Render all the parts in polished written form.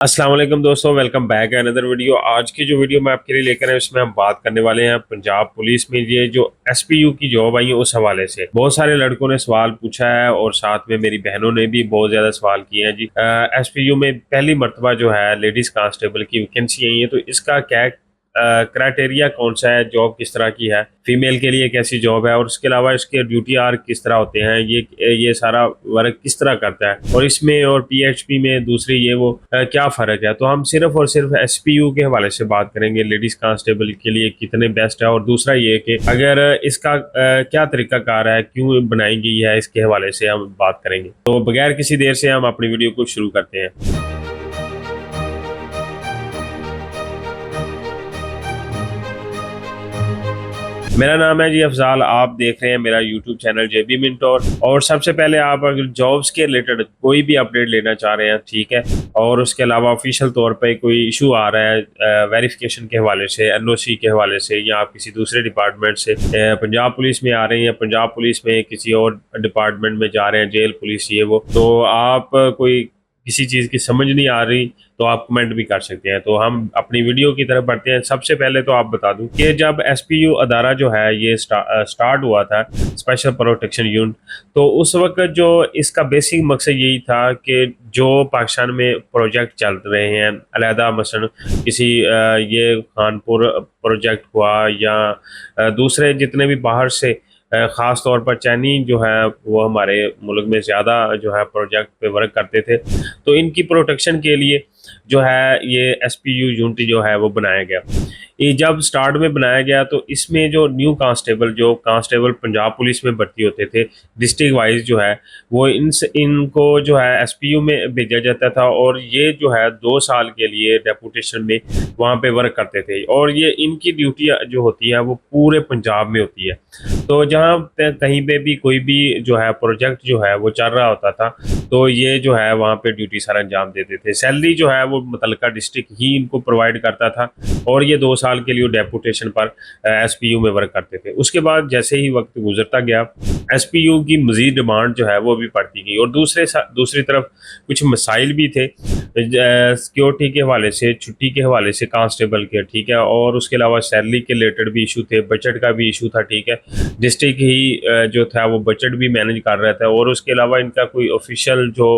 अस्सलाम वालेकुम दोस्तों, वेलकम बैक अनदर वीडियो। आज की जो वीडियो मैं आपके लिए लेकर आया उसमें हम बात करने वाले हैं पंजाब पुलिस में ये जो एसपीयू की जॉब आई है उस हवाले से। बहुत सारे लड़कों ने सवाल पूछा है और साथ में मेरी बहनों ने भी बहुत ज्यादा सवाल किए हैं जी। एसपीयू में पहली मर्तबा जो है लेडीज कांस्टेबल की वैकेंसी आई है, तो इसका क्या क्राइटेरिया कौन सा है, जॉब किस तरह की है, फीमेल के लिए कैसी जॉब है और उसके अलावा इसके ड्यूटी आर किस तरह होते हैं, ये सारा वर्क किस तरह करता है और इसमें और पीएचपी में दूसरी ये वो क्या फ़र्क है। तो हम सिर्फ और सिर्फ एसपीयू के हवाले से बात करेंगे, लेडीज़ कांस्टेबल के लिए कितने बेस्ट है और दूसरा ये कि अगर इसका क्या तरीकाकार है, क्यों बनाई गई है, इसके हवाले से हम बात करेंगे। तो बगैर किसी देर से हम अपनी वीडियो को शुरू करते हैं। मेरा नाम है जी अफजाल, आप देख रहे हैं मेरा यूट्यूब चैनल जेबी मिंटोर। और सबसे पहले आप अगर जॉब्स के रिलेटेड कोई भी अपडेट लेना चाह रहे हैं, ठीक है, और उसके अलावा ऑफिशियल तौर पे कोई इशू आ रहा है वेरिफिकेशन के हवाले से, एनओसी के हवाले से, या आप किसी दूसरे डिपार्टमेंट से पंजाब पुलिस में आ रहे हैं या पंजाब पुलिस में किसी और डिपार्टमेंट में जा रहे हैं, जेल पुलिस ये वो, तो आप कोई किसी चीज़ की समझ नहीं आ रही तो आप कमेंट भी कर सकते हैं। तो हम अपनी वीडियो की तरफ बढ़ते हैं। सबसे पहले तो आप बता दूं कि जब एसपीयू अदारा जो है ये स्टार्ट हुआ था, स्पेशल प्रोटेक्शन यूनिट, तो उस वक्त जो इसका बेसिक मकसद यही था कि जो पाकिस्तान में प्रोजेक्ट चल रहे हैं अलहदा, मसलन किसी ये खानपुर प्रोजेक्ट हुआ या दूसरे जितने भी बाहर से ख़ास तौर पर चैनी जो है वो हमारे मुल्क में ज़्यादा जो है प्रोजेक्ट पे वर्क करते थे, तो इनकी प्रोटेक्शन के लिए जो है ये एसपीयू यूनिट जो है वो बनाया गया। ये जब स्टार्ट में बनाया गया तो इसमें जो न्यू कांस्टेबल, जो कांस्टेबल पंजाब पुलिस में भर्ती होते थे डिस्ट्रिक्ट वाइज जो है, वो इनको जो है एसपीयू में भेजा जाता था और ये जो है 2 साल के लिए डेपुटेशन में वहाँ पे वर्क करते थे। और ये इनकी ड्यूटी जो होती है वो पूरे पंजाब में होती है। तो जहाँ पे कहीं पे भी कोई भी जो है प्रोजेक्ट जो है वो चल रहा होता था, तो ये जो है वहाँ पे ड्यूटी सारा अंजाम देते थे। सैलरी जो है वो मुतलका डिस्ट्रिक्ट ही इनको प्रोवाइड करता था और ये 2 साल के लिए डेपुटेशन पर एसपीयू में वर्क करते थे। उसके बाद जैसे ही वक्त गुजरता गया, एसपीयू की मजीद डिमांड जो है वो भी बढ़ती गई और दूसरी तरफ कुछ मसाइल भी थे सिक्योरिटी के हवाले से, छुट्टी के हवाले से कांस्टेबल के, ठीक है, और उसके अलावा सैलरी के रिलेटेड भी इशू थे, बजट का भी इशू था, ठीक है। डिस्ट्रिक्ट ही जो था वो बजट भी मैनेज कर रहा था और उसके अलावा इनका कोई ऑफिशियल जो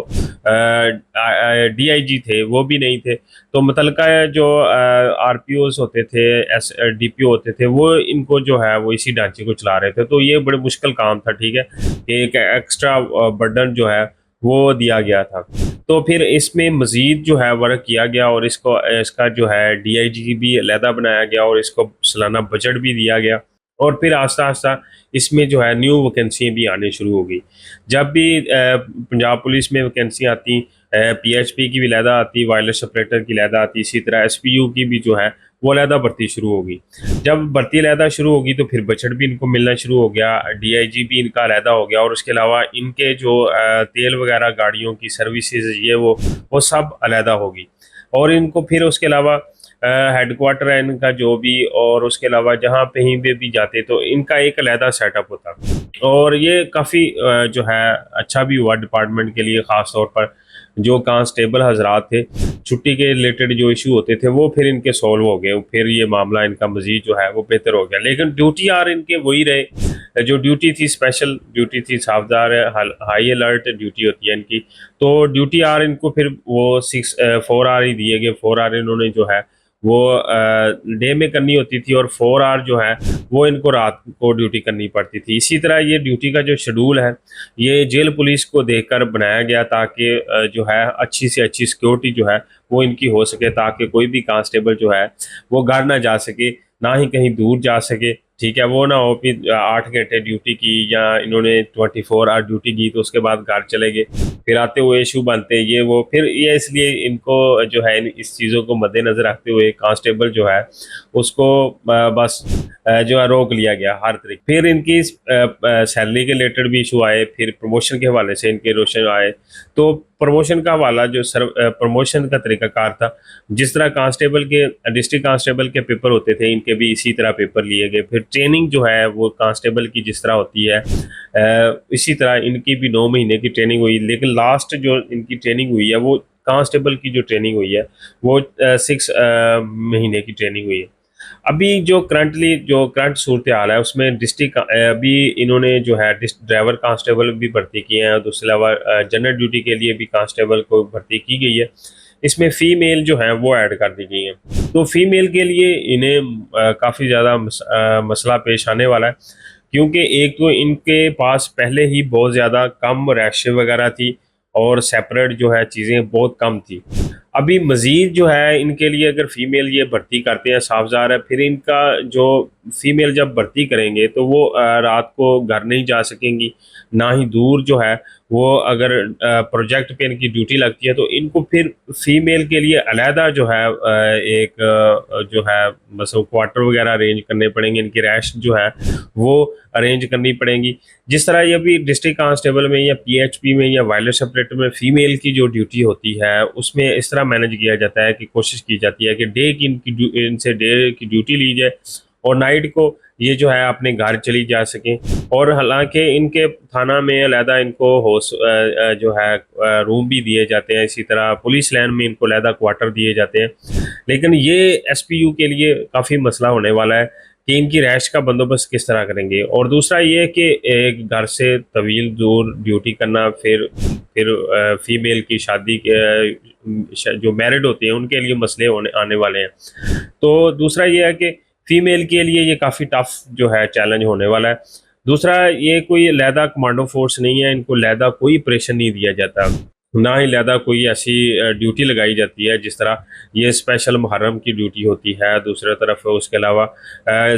डीआईजी थे वो भी नहीं थे। तो मुतलका जो आरपीओस होते थे, एस डीपीओ होते थे, वो इनको जो है वो इसी ढांचे को चला रहे थे। तो ये बड़े मुश्किल काम था, ठीक है, कि एक एक्स्ट्रा बर्डन जो है वो दिया गया था। तो फिर इसमें मज़ीद जो है वर्क किया गया और इसका जो है डीआईजी भी अलहदा बनाया गया और इसको सालाना बजट भी दिया गया। और फिर आस्ता आस्ता इसमें जो है न्यू वैकेंसी भी आनी शुरू हो गई। जब भी पंजाब पुलिस में वैकेंसी आती, पीएचपी की भी अलहदा आती, वायरलेस ऑपरेटर की अलहदा आती, इसी तरह एसपीयू की भी जो है वो अलहदा भर्ती शुरू होगी। जब भर्ती अलहदा शुरू होगी तो फिर बजट भी इनको मिलना शुरू हो गया, डीआईजी भी इनका अलहदा हो गया और उसके अलावा इनके जो तेल वगैरह गाड़ियों की सर्विसेज ये वो सब अलहदा होगी। और इनको फिर उसके अलावा हेडक्वार्टर है इनका जो भी, और उसके अलावा जहाँ कहीं पे भी जाते तो इनका एक अलहदा सेटअप होता। और ये काफ़ी जो है अच्छा भी हुआ डिपार्टमेंट के लिए, ख़ास तौर पर जो कांस्टेबल हजरात थे, छुट्टी के रिलेटेड जो इशू होते थे वो फिर इनके सॉल्व हो गए, फिर ये मामला इनका मजीद जो है वो बेहतर हो गया। लेकिन ड्यूटी आर इनके वही रहे, जो ड्यूटी थी स्पेशल ड्यूटी थी, सावधान हाई अलर्ट ड्यूटी होती है इनकी। तो ड्यूटी आर इनको फिर वो 4 आवर ही दिए गए। 4 आवर इन्होंने जो है वो डे में करनी होती थी और 4 आवर जो है वो इनको रात को ड्यूटी करनी पड़ती थी। इसी तरह ये ड्यूटी का जो शेड्यूल है ये जेल पुलिस को देखकर बनाया गया ताकि जो है अच्छी से अच्छी सिक्योरिटी जो है वो इनकी हो सके, ताकि कोई भी कांस्टेबल जो है वो घर ना जा सके, ना ही कहीं दूर जा सके, ठीक है। वो ना हो कि 8 घंटे ड्यूटी की या इन्होंने 24 आवर ड्यूटी की तो उसके बाद घर चले गए, फिर आते हुए इशू बनते ये वो, फिर ये इसलिए इनको जो है इस चीज़ों को मद्देनज़र रखते हुए कांस्टेबल जो है उसको बस जो है रोक लिया गया हर तरीके। फिर इनकी सैलरी के रिलेटेड भी इशू आए, फिर प्रमोशन के हवाले से इनके रोशन आए। तो प्रमोशन का हवाला जो प्रमोशन का तरीकाकार था, जिस तरह कांस्टेबल के डिस्ट्रिक्ट कांस्टेबल के पेपर होते थे इनके भी इसी तरह पेपर लिए गए। फिर ट्रेनिंग जो है वो कांस्टेबल की जिस तरह होती है इसी तरह इनकी भी 9 महीने की ट्रेनिंग हुई। लेकिन लास्ट जो इनकी ट्रेनिंग हुई है वो कांस्टेबल की जो ट्रेनिंग हुई है वो 6 महीने की ट्रेनिंग हुई है। अभी जो करंट सूरत हाल है उसमें डिस्ट्रिक्ट अभी इन्होंने जो है ड्राइवर कांस्टेबल भी भर्ती किए हैं और दूसरे अलावा जनरल ड्यूटी के लिए भी कांस्टेबल को भर्ती की गई है। इसमें फ़ीमेल जो है वो ऐड कर दी गई हैं। तो फ़ीमेल के लिए इन्हें काफ़ी ज़्यादा मसला पेश आने वाला है, क्योंकि एक तो इनके पास पहले ही बहुत ज़्यादा कम रैश वगैरह थी और सेपरेट जो है चीज़ें बहुत कम थी। अभी मज़ीद जो है इनके लिए अगर फ़ीमेल ये भर्ती करते हैं, साफ ज़ाहिर है फिर इनका जो फ़ीमेल जब भर्ती करेंगे तो वो रात को घर नहीं जा सकेंगी, ना ही दूर जो है वो अगर प्रोजेक्ट पे इनकी ड्यूटी लगती है तो इनको फिर फ़ीमेल के लिए अलहदा जो है एक जो है बस वो क्वार्टर वगैरह अरेंज करने पड़ेंगे, इनकी रैश जो है वो अरेंज करनी पड़ेंगी। जिस तरह ये अभी डिस्ट्रिक्ट कांस्टेबल में या पीएचपी में या वायरलेस ऑपरेटर में फ़ीमेल की जो ड्यूटी होती है उसमें इस तरह मैनेज किया जाता है कि कोशिश की जाती है कि इनसे डे की ड्यूटी ली जाए और नाइट को ये जो है अपने घर चली जा सकें। और हालांकि इनके थाना में अलहदा इनको जो है रूम भी दिए जाते हैं, इसी तरह पुलिस लाइन में इनको अलहदा क्वार्टर दिए जाते हैं। लेकिन ये एसपीयू के लिए काफ़ी मसला होने वाला है कि इनकी रैश का बंदोबस्त किस तरह करेंगे। और दूसरा ये है कि एक घर से तवील दूर ड्यूटी करना, फिर फीमेल की शादी के जो मैरिड होती हैं उनके लिए मसले होने आने वाले हैं। तो दूसरा ये है कि फीमेल के लिए ये काफ़ी टफ जो है चैलेंज होने वाला है। दूसरा ये कोई लहदा कमांडो फोर्स नहीं है, इनको लहदा कोई प्रेशर नहीं दिया जाता, ना ही लहदा कोई ऐसी ड्यूटी लगाई जाती है जिस तरह ये स्पेशल मुहर्रम की ड्यूटी होती है। दूसरी तरफ उसके अलावा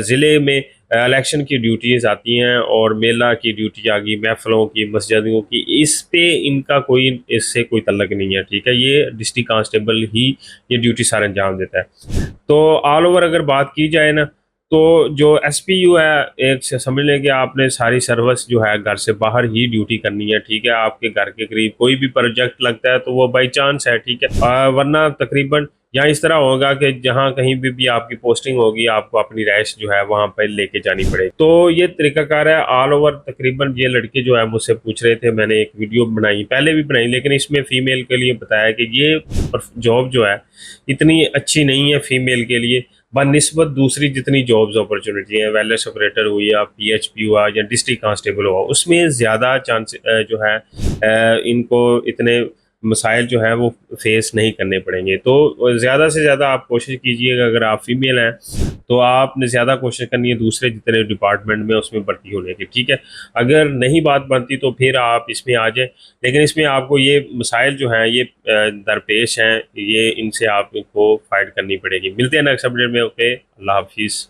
ज़िले में इलेक्शन की ड्यूटीज़ आती हैं और मेला की ड्यूटी आ गई, महफ़लों की, मस्जिदों की, इस पे इनका कोई इससे कोई तल्लक नहीं है, ठीक है। ये डिस्ट्रिक्ट कांस्टेबल ही ये ड्यूटी सारा अंजाम देता है। तो ऑल ओवर अगर बात की जाए ना, तो जो एसपीयू है, एक से समझ लें कि आपने सारी सर्विस जो है घर से बाहर ही ड्यूटी करनी है, ठीक है। आपके घर के करीब कोई भी प्रोजेक्ट लगता है तो वो बाई चांस है, ठीक है। वरना तकरीबन यहाँ इस तरह होगा कि जहाँ कहीं भी आपकी पोस्टिंग होगी आपको अपनी रैश जो है वहाँ पर लेके जानी पड़ेगी। तो ये तरीकाकार है ऑल ओवर। तकरीबन ये लड़के जो है मुझसे पूछ रहे थे, मैंने एक वीडियो बनाई, पहले भी बनाई, लेकिन इसमें फ़ीमेल के लिए बताया कि ये जॉब जो है इतनी अच्छी नहीं है फ़ीमेल के लिए बनिस्बत दूसरी जितनी जॉब्स अपॉर्चुनिटी हैं, वेलनेस ऑपरेटर हुई या पीएचपी हुआ या डिस्ट्रिक्ट कांस्टेबल हुआ, उसमें ज़्यादा चांस जो है इनको इतने मसाइल जो है वो फेस नहीं करने पड़ेंगे। तो ज़्यादा से ज़्यादा आप कोशिश कीजिएगा, अगर आप फीमेल हैं तो आपने ज़्यादा कोशिश करनी है दूसरे जितने डिपार्टमेंट में उसमें भर्ती होने की, ठीक है। अगर नहीं बात बनती तो फिर आप इसमें आ जाएं, लेकिन इसमें आपको ये मसाइल जो हैं ये दरपेश हैं, ये इनसे आपको फाइट करनी पड़ेगी। मिलते हैं नेक्स्ट अपडेट में। ओके, अल्लाह हाफिज़।